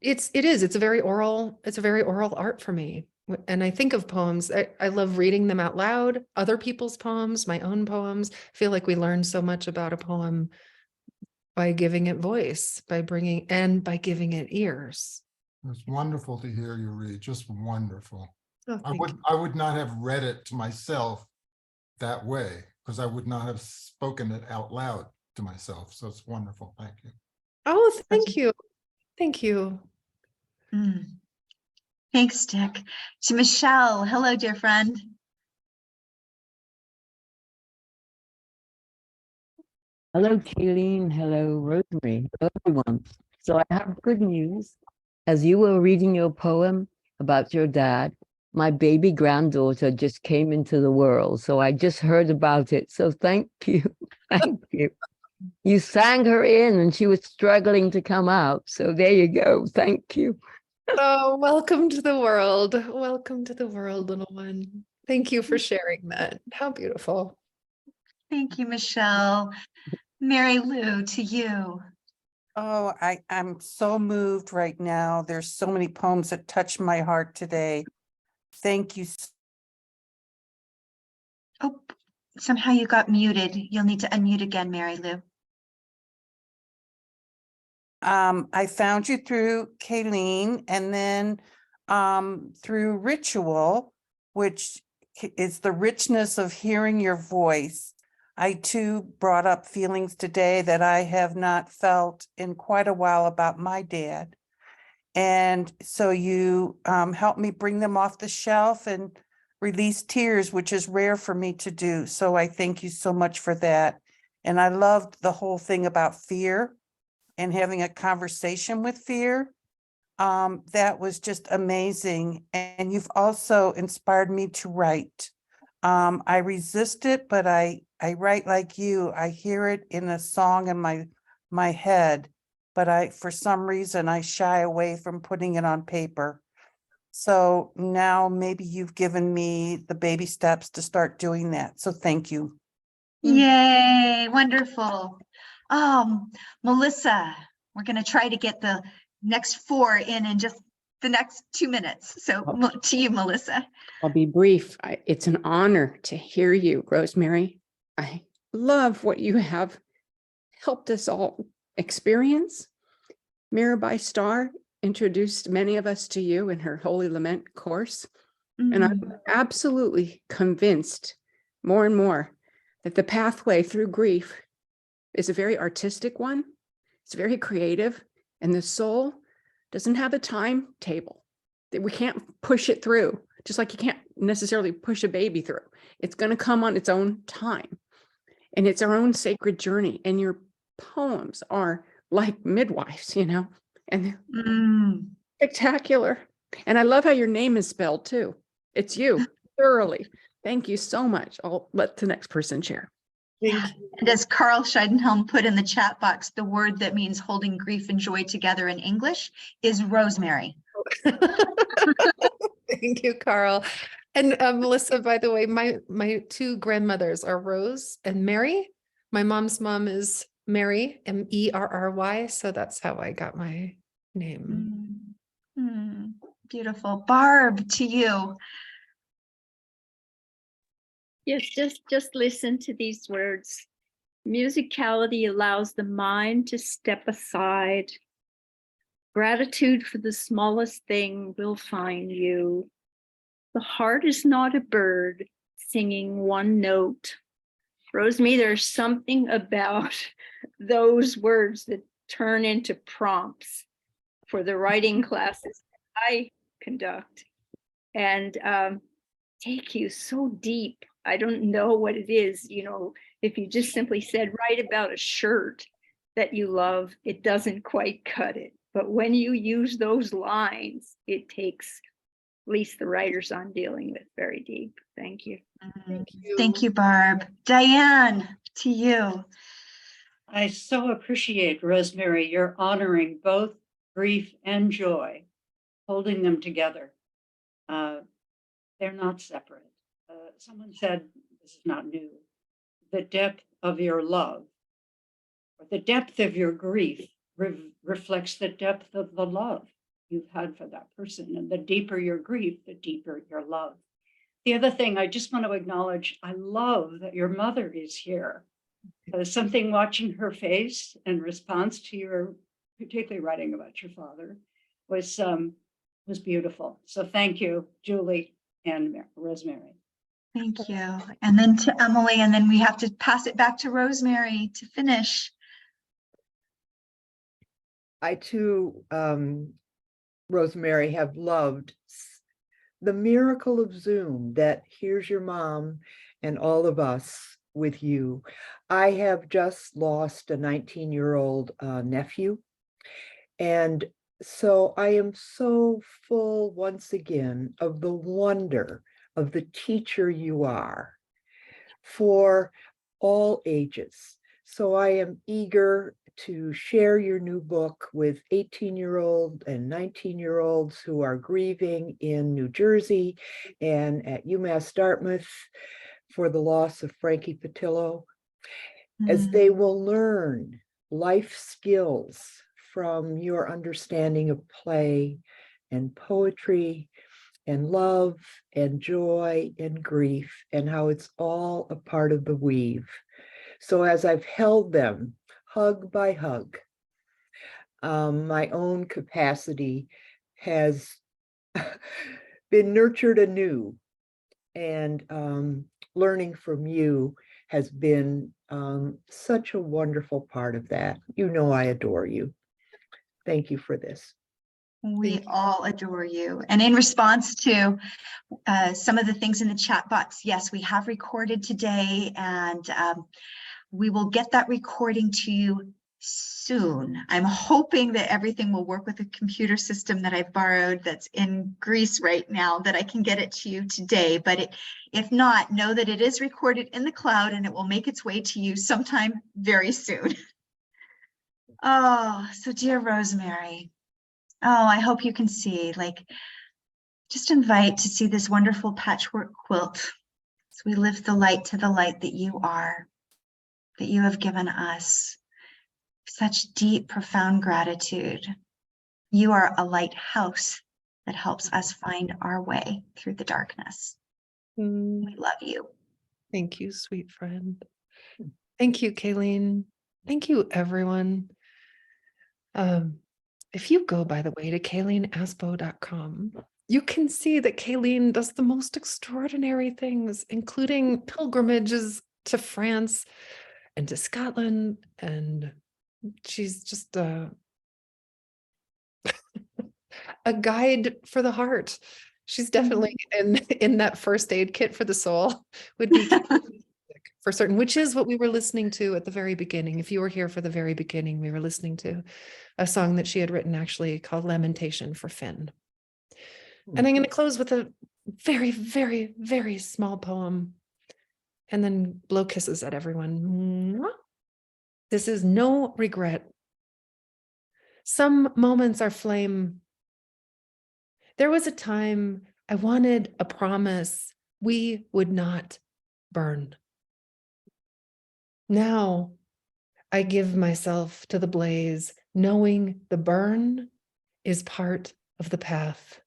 it's a very oral art for me. And I think of poems, I love reading them out loud, other people's poems, my own poems. I feel like we learn so much about a poem by giving it voice, by giving it ears. It's wonderful to hear you read, just wonderful. Oh, I would not have read it to myself that way because I would not have spoken it out loud to myself. So it's wonderful. Thank you. Oh, thank you. Thank you. Thanks, Dick. To Michelle. Hello, dear friend. Hello, Kayleen. Hello, Rosemary. Hello, everyone. So I have good news. As you were reading your poem about your dad, my baby granddaughter just came into the world. So I just heard about it. So thank you. Thank you. You sang her in and she was struggling to come out. So there you go. Thank you. Oh, welcome to the world. Welcome to the world, little one. Thank you for sharing that. How beautiful. Thank you, Michelle. Mary Lou, to you. Oh, I'm so moved right now. There's so many poems that touch my heart today. Thank you. Oh, somehow you got muted. You'll need to unmute again, Mary Lou. I found you through Kayleen and then through Ritual, which is the richness of hearing your voice. I too brought up feelings today that I have not felt in quite a while about my dad. And so you helped me bring them off the shelf and release tears, which is rare for me to do. So I thank you so much for that. And I loved the whole thing about fear and having a conversation with fear. That was just amazing. And you've also inspired me to write. I resist it, but I write like you. I hear it in a song in my head, but for some reason, I shy away from putting it on paper. So now maybe you've given me the baby steps to start doing that. So thank you. Yay, wonderful. Melissa, we're going to try to get the next 4 in just the next 2 minutes. So to you, Melissa. I'll be brief. It's an honor to hear you, Rosemary. I love what you have helped us all experience. Mirabai Starr introduced many of us to you in her Holy Lament course. And I'm absolutely convinced more and more that the pathway through grief is a very artistic one. It's very creative, and the soul doesn't have a timetable. We can't push it through, just like you can't necessarily push a baby through. It's going to come on its own time, and it's our own sacred journey. And your poems are like midwives, and they're spectacular. And I love how your name is spelled too. It's you, thoroughly. Thank you so much. I'll let the next person share. And as Carl Scheidenhelm put in the chat box, the word that means holding grief and joy together in English is rosemary. Thank you, Carl. And Melissa, by the way, my 2 grandmothers are Rose and Mary. My mom's mom is Mary, Merry. So that's how I got my name. Beautiful. Barb, to you. Yes, just listen to these words. Musicality allows the mind to step aside. Gratitude for the smallest thing will find you. The heart is not a bird singing one note. Rosemary, there's something about those words that turn into prompts for the writing classes I conduct, and take you so deep. I don't know what it is, you know, if you just simply said, write about a shirt that you love, it doesn't quite cut it. But when you use those lines, it takes at least the writers I'm dealing with very deep. Thank you. Thank you, Barb. Diane, to you. I so appreciate, Rosemerry, your honoring both grief and joy, holding them together. They're not separate. Someone said, this is not new, the depth of your love, or the depth of your grief reflects the depth of the love you've had for that person. And the deeper your grief, the deeper your love. The other thing I just want to acknowledge, I love that your mother is here. Something watching her face in response to your, particularly writing about your father, was beautiful. So thank you, Julie and Rosemerry. Thank you. And then to Emily, and then we have to pass it back to Rosemerry to finish. I too, Rosemerry, have loved the miracle of Zoom, that here's your mom and all of us with you. I have just lost a 19-year-old nephew. And so I am so full once again of the wonder of the teacher you are for all ages. So I am eager to share your new book with 18-year-old and 19-year-olds who are grieving in New Jersey and at UMass Dartmouth for the loss of Frankie Patillo, as they will learn life skills from your understanding of play and poetry and love and joy and grief, and how it's all a part of the weave. So as I've held them hug by hug, my own capacity has been nurtured anew, and learning from you has been such a wonderful part of that. You know, I adore you. Thank you for this. We all adore you. And in response to some of the things in the chat box, yes, we have recorded today, and we will get that recording to you soon. I'm hoping that everything will work with the computer system that I've borrowed that's in Greece right now, that I can get it to you today. But if not, know that it is recorded in the cloud and it will make its way to you sometime very soon. Oh, so dear Rosemerry. Oh, I hope you can see, like, just invite to see this wonderful patchwork quilt as we lift the light to the light that you are, that you have given us. Such deep, profound gratitude. You are a lighthouse that helps us find our way through the darkness. We love you. Thank you, sweet friend. Thank you, Kayleen. Thank you, everyone. If you go, by the way, to KayleenAsbo.com, you can see that Kayleen does the most extraordinary things, including pilgrimages to France and to Scotland, and she's just a guide for the heart. She's definitely in that first aid kit for the soul, would be for certain, which is what we were listening to at the very beginning. If you were here for the very beginning, we were listening to a song that she had written, actually, called Lamentation for Finn. And I'm going to close with a very, very, very small poem and then blow kisses at everyone. This is No Regret. Some moments are flame. There was a time I wanted a promise we would not burn. Now I give myself to the blaze, knowing the burn is part of the path,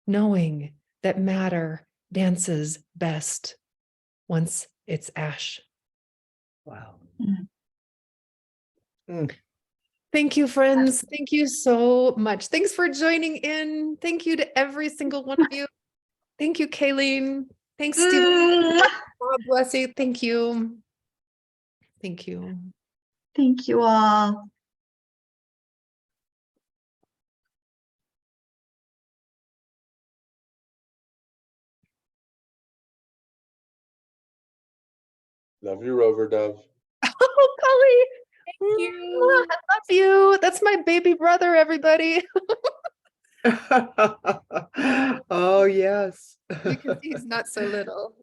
knowing that matter dances best once it's ash. Wow. Thank you, friends. Thank you so much. Thanks for joining in. Thank you to every single one of you. Thank you, Kayleen. Thanks, Stephen. God bless you. Thank you. Thank you. Thank you all. Love you, Rover Dove. Oh, Cully. Thank you. I love you. That's my baby brother, everybody. Oh, yes. You can see he's not so little.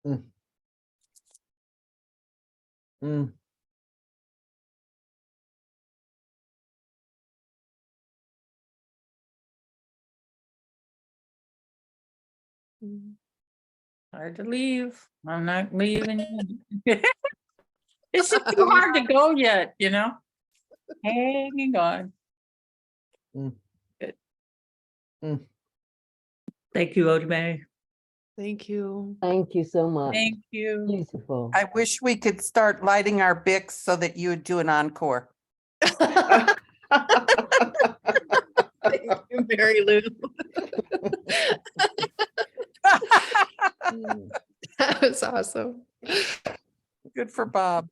Mm. Mm. Hard to leave. I'm not leaving. It's just too hard to go yet, you know? Hanging on. Mm. Good. Mm. Thank you, Rosemary. Thank you. Thank you so much. Thank you. Beautiful. I wish we could start lighting our Bics so that you would do an encore. Thank you, Mary Lou. That was awesome. Good for Bob.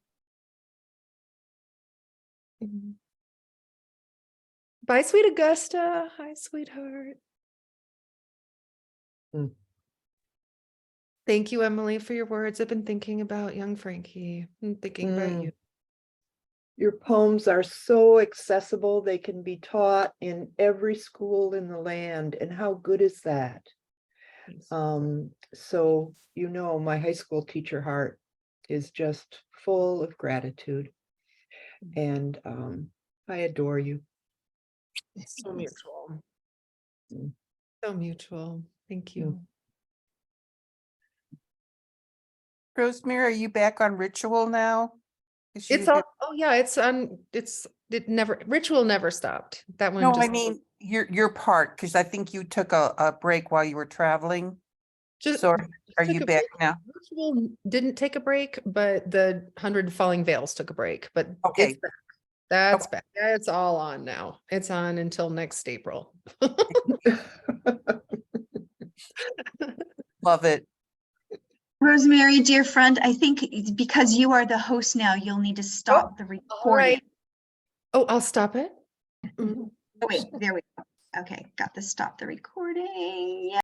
Bye, sweet Augusta. Hi, sweetheart. Mm. Thank you, Emily, for your words. I've been thinking about young Frankie and thinking about you. Your poems are so accessible. They can be taught in every school in the land. And how good is that? So, you know, my high school teacher heart is just full of gratitude. And I adore you. It's so mutual. Mm. So mutual. Thank you. Rosemary, are you back on Ritual now? It's all, oh yeah, it's on, it never, Ritual never stopped. That one No, just, I mean your part, because I think you took a break while you were traveling. just So are took you a back break. now? Ritual didn't take a break, but the 100 Falling Veils took a break, but Okay. it's back. That's back. Yeah, it's all on now. It's on until next April. Love it. Rosemary, dear friend, I think because you are the host now, you'll need to stop the recording. All right. Oh, I'll stop it. Oh, wait, there we go. Okay, got to stop the recording. Yeah.